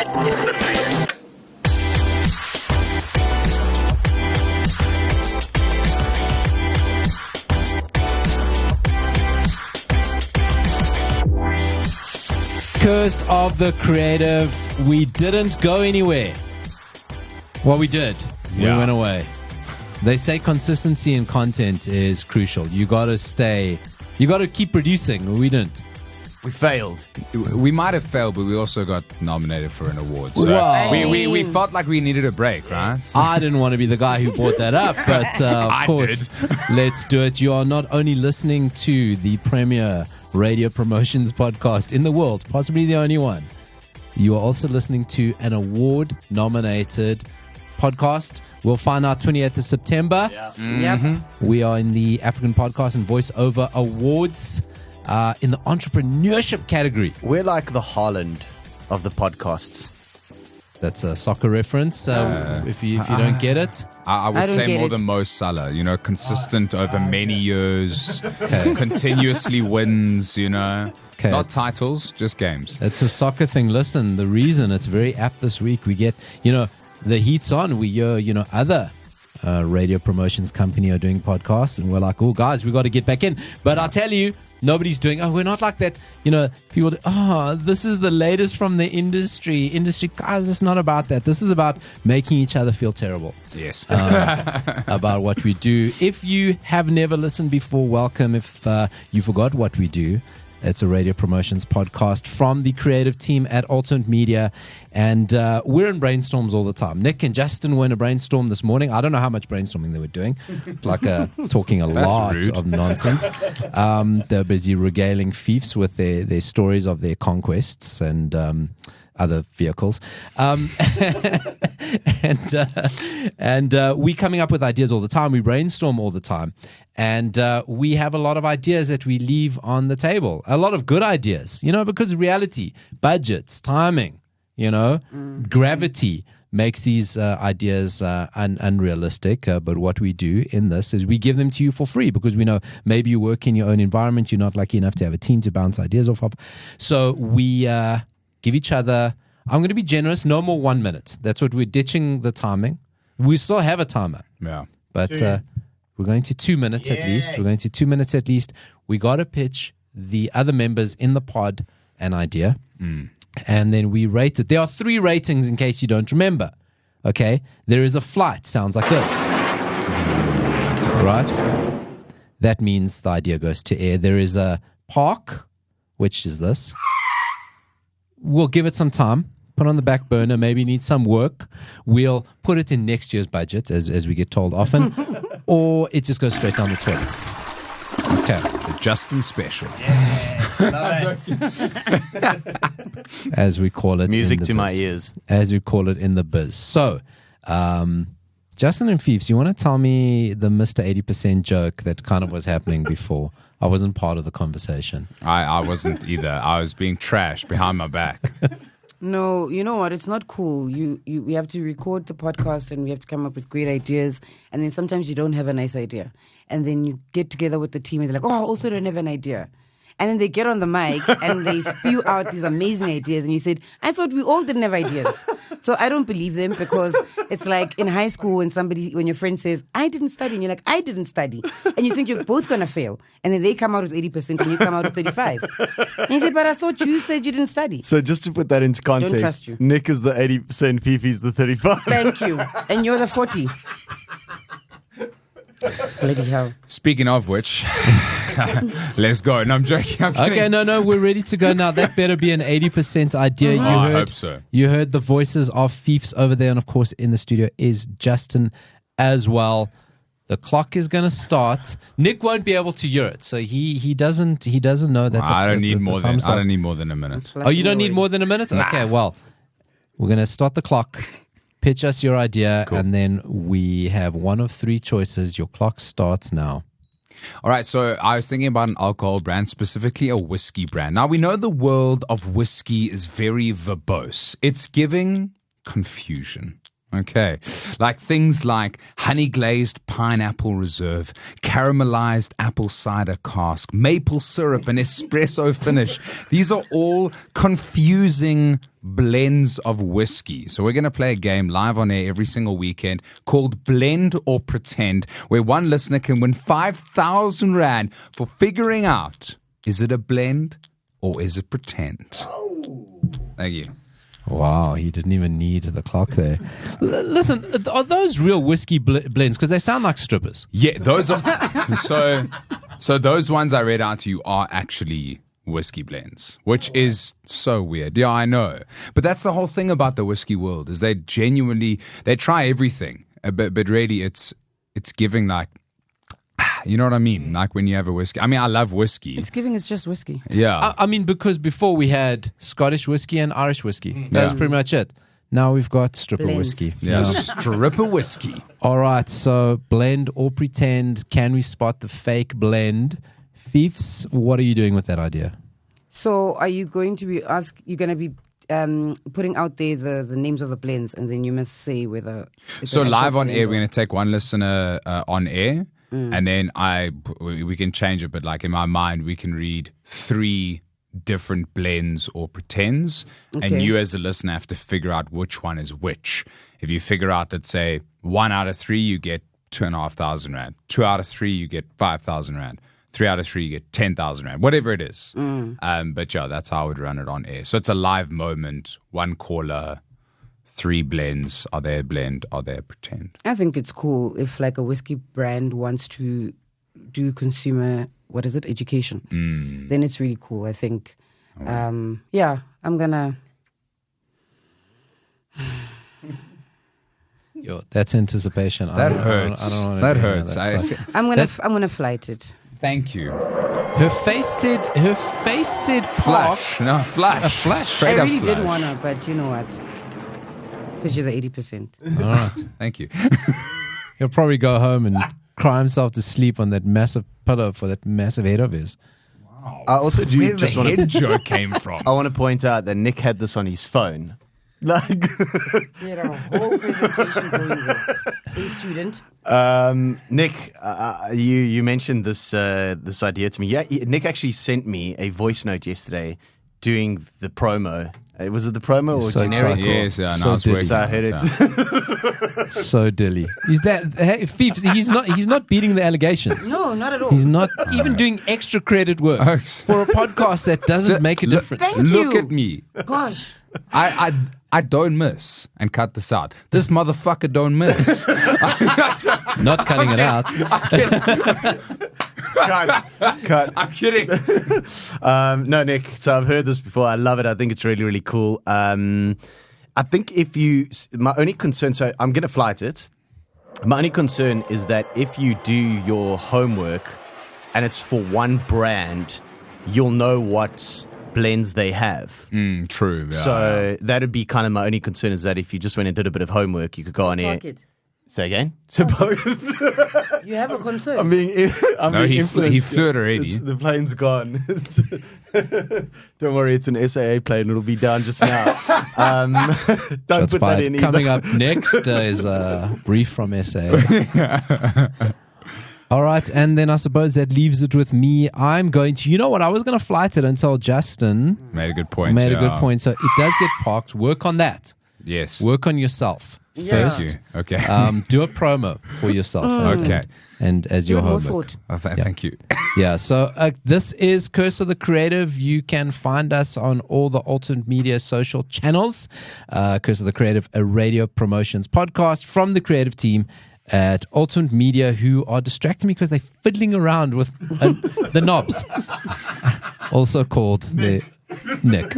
Curse of the creative. We didn't go anywhere. Well, we did. Yeah. We went away. They say consistency in content is crucial. You got to keep producing. We didn't. We failed. We might have failed, but we also got nominated for an award. So Well, we felt like we needed a break, right? I didn't want to be the guy who brought that up, but I of course, let's do it. You are not only listening to the premier radio promotions podcast in the world, possibly the only one, you are also listening to an award-nominated podcast. We'll find out 28th of September. Yeah. Yep. We are in the African Podcast and Voiceover Awards in the entrepreneurship category. We're like the Haaland of the podcasts. That's a soccer reference. If you don't get it, I I would don't say get more it. than Mo Salah. You know, consistent over many years, continuously wins. You know, Okay, not it's- titles, just games. it's a soccer thing. Listen, the reason it's very apt this week, we get, the heat's on. We hear, other radio promotions company are doing podcasts, and we're like, oh, guys, we got to get back in. But I'll tell you, nobody's doing, we're not like that. People, this is the latest from the industry. Guys, it's not about that. This is about making each other feel terrible Yes. about what we do. If you have never listened before, welcome. If you forgot what we do, it's a radio promotions podcast from the creative team at Alternate Media. And we're in brainstorms all the time. Nick and Justin were in a brainstorm this morning. I don't know how much brainstorming they were doing, talking a lot rude. of nonsense. They're busy regaling fiefs with their stories of their conquests and other vehicles. And we coming up with ideas all the time. We brainstorm all the time. And we have a lot of ideas that we leave on the table. A lot of good ideas, because reality, budgets, timing, gravity makes these ideas unrealistic. But what we do in this is we give them to you for free because we know maybe you work in your own environment. You're not lucky enough to have a team to bounce ideas off of. So we give each other, I'm going to be generous, no more 1 minute. That's what we're ditching the timing. We still have a timer, Yeah. but we're going to 2 minutes at least. We're going to 2 minutes at least. We got to pitch the other members in the pod an idea. And then we rate it. There are 3 ratings in case you don't remember. Okay? There is a flight. Sounds like this. Right? That means the idea goes to air. There is a park, which is this. We'll give it some time. Put on the back burner. Maybe need some work. We'll put it in next year's budget, as we get told often. Or it just goes straight down the toilet. Okay. The Justin special. As we call it. Music in the to my biz. ears. As we call it in the biz. So, Justin and Fiefs, you want to tell me the Mr. 80% joke that kind of was happening before? I wasn't part of the conversation. I wasn't either. I was being trashed behind my back. No, you know what? It's not cool. We have to record the podcast and we have to come up with great ideas. And then sometimes you don't have a nice idea. And then you get together with the team and they're like, I also don't have an idea. And then they get on the mic and they spew out these amazing ideas. And you said, I thought we all didn't have ideas. So I don't believe them because it's like in high school when your friend says, I didn't study. And you're like, I didn't study. And you think you're both going to fail. And then they come out with 80% and you come out with 35. And you say, but I thought you said you didn't study. So just to put that into context, trust you. Nick is the 80%, Fifi's the 35. Thank you. And you're the 40. Bloody hell. Speaking of which, let's go. No, I'm joking. I'm kidding. Okay, no, we're ready to go now. That better be an 80% idea. I hope so. You heard the voices of Fiefs over there, and of course in the studio is Justin as well. The clock is going to start. Nick won't be able to hear it, so he doesn't know that. I don't need more than a minute. Oh, you don't need more than a minute? Nah. Okay, well, we're going to start the clock. Pitch us your idea, and then we have one of 3 choices. Your clock starts now. All right, so I was thinking about an alcohol brand, specifically a whiskey brand. Now, we know the world of whiskey is very verbose. It's giving confusion. Okay. Like things like honey glazed pineapple reserve, caramelized apple cider cask, maple syrup, and espresso finish. These are all confusing blends of whiskey. So we're going to play a game live on air every single weekend called Blend or Pretend, where one listener can win 5,000 Rand for figuring out, is it a blend or is it pretend? Thank you. Wow, he didn't even need the clock there. Listen, are those real whiskey blends? Because they sound like strippers. Yeah, those are so those ones I read out to you are actually whiskey blends, which is so weird. Yeah, I know. But that's the whole thing about the whiskey world, is they try everything. But really it's giving like, you know what I mean? Like when you have a whiskey. I mean, I love whiskey. It's just whiskey. Yeah. I mean, because before we had Scottish whiskey and Irish whiskey. That was pretty much it. Now we've got stripper Blends. whiskey. Yeah, stripper whiskey. All right, so blend or pretend. Can we spot the fake blend? Fiefs, what are you doing with that idea? So are you going to be putting out there the names of the blends, and then you must say whether it's So an live actual on blend air, or- we're going to take one listener on air, and then we can change it. But like in my mind, we can read 3 different blends or pretends, and Okay. you as a listener have to figure out which one is which. If you figure out, let's say 1 out of 3, you get 2,500 Rand. 2 out of 3, you get 5,000 Rand. 3 out of 3, you get 10,000 Rand. Whatever it is. But yeah, that's how I would run it on air. So it's a live moment. 1 caller, 3 blends. Are they a blend? Are they a pretend? I think it's cool if like a whiskey brand wants to do consumer, education. Then it's really cool, I think. Yeah, I'm gonna. Yo, that's anticipation. That hurts. I don't wanna That be- hurts. that's like- I'm gonna flight it. Thank you. her face said park. Flash. No, flash. A flash. Straight I up really flash. did wanna, but you know what? Because you're the 80%. All right. Thank you. He'll probably go home and cry himself to sleep on that massive pillow for that massive head of his. I also do Where just the want to. head joke came from. I want to point out that Nick had this on his phone. Like, You had a whole presentation going there. Hey, student. Nick, you mentioned this idea to me. Yeah, Nick actually sent me a voice note yesterday doing the promo. Was it the promo or So generic? excited. Yes, yeah, So no, I was did- working So I on heard it. it. So dilly. Is that hey, Fiefs, he's not beating the allegations. No, not at all. He's not even doing extra credit work Oh. for a podcast that doesn't make a difference. Thank Look you. at me. Gosh. I don't miss. And cut this out. This motherfucker don't miss. Not cutting it out. Cut. I'm kidding. No, Nick. So I've heard this before. I love it. I think it's really, really cool. I think my only concern, so I'm going to flight it. My only concern is that if you do your homework and it's for one brand, you'll know what blends they have. True. Yeah. So that'd be kind of my only concern, is that if you just went and did a bit of homework, you could go on air. Pocket. Say again? So You have a concern. I'm being No, he influenced. flew it already. The plane's gone. Don't worry, it's an SAA plane. It'll be down just now. Don't That's put that fine. in either. Coming up next is a brief from SA. All right, and then I suppose that leaves it with me. I'm going to, you know what, I was going to flight it until Justin Made a good point. made a yeah. good point. So it does get parked. Work on that. Yes. Work on yourself Yeah. first. Thank you. Okay. Do a promo for yourself. Okay. And as your More homework. thought. Thank you. Yeah, so this is Curse of the Creative. You can find us on all the Alternate Media social channels. Curse of the Creative, a radio promotions podcast from the creative team at Alternate Media, who are distracting me because they're fiddling around with the knobs. Also called the Nick.